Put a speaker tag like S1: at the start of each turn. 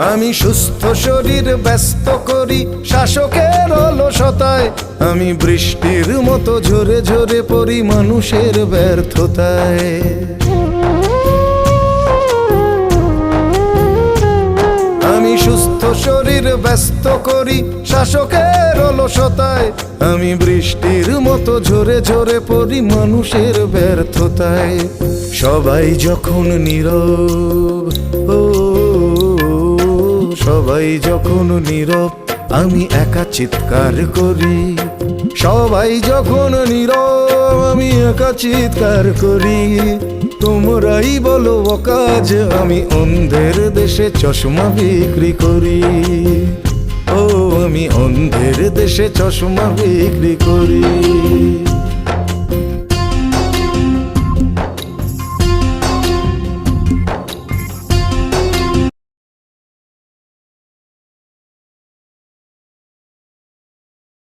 S1: আমি সুস্থ শরীর ব্যস্ত করি শাসকের অলসতায়, আমি বৃষ্টির মতো ঝরে ঝরে পড়ি মানুষের ব্যর্থতায়। আমি সুস্থ শরীর ব্যস্ত করি শাসকের অলসতায়, আমি বৃষ্টির মতো ঝরে ঝরে পড়ি মানুষের ব্যর্থতায়। সবাই যখন নীরব, ও সবাই যখন নীরব, আমি একা চিৎকার করি। সবাই যখন নীরব, আমি একা চিৎকার করি। তোমরাই বলো অকাজ, আমি অন্ধের দেশে চশমা বিক্রি করি। ও আমি অন্ধের দেশে চশমা বিক্রি করি।